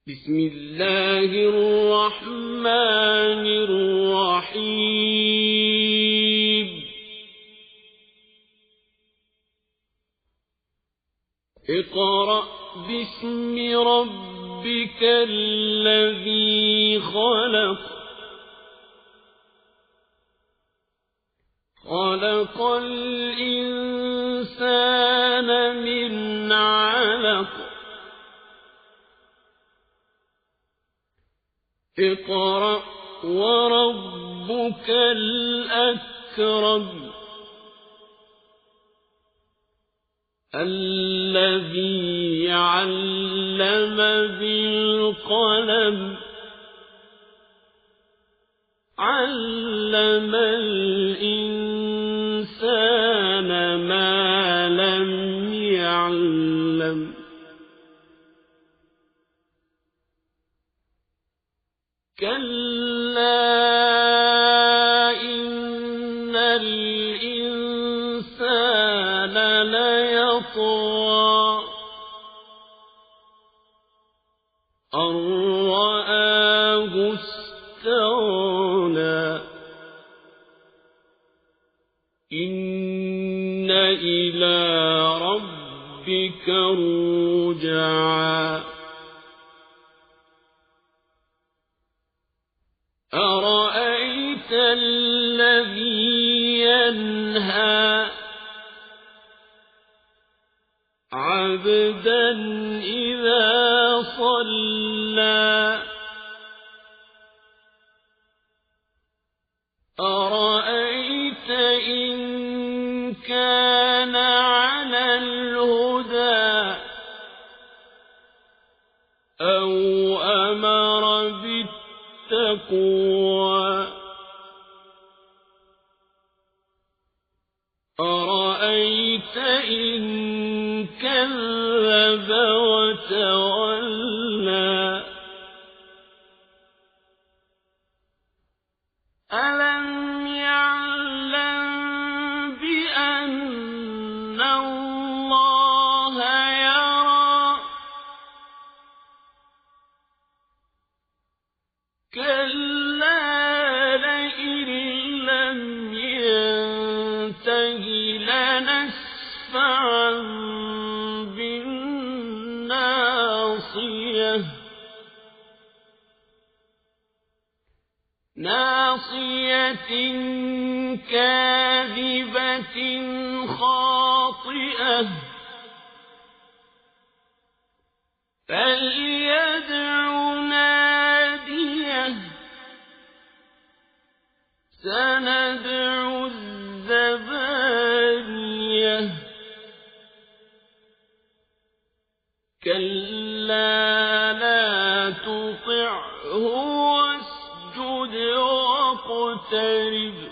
بسم الله الرحمن الرحيم اقرأ باسم ربك الذي خلق خلق الإنسان من علق اقرأ وربك الأكرم الذي علم بالقلم علم الإنسان ما لم يعلم كلا إن الإنسان ليطغى أن رآه استغنى إن إلى ربك الرجعى أرأيت الذي ينهى عبدا إذا صلى أرأيت إن كان على الهدى أو أمر بالتقوى أرأيت إن كذب وتولى ألم يعلم بأن الله يرى كلا لئن لم ينته لنسفعا بالناصية ناصية كاذبة خاطئة فليدع ناديه سندع الزبانية كلا لا تطعه واسجد واقترب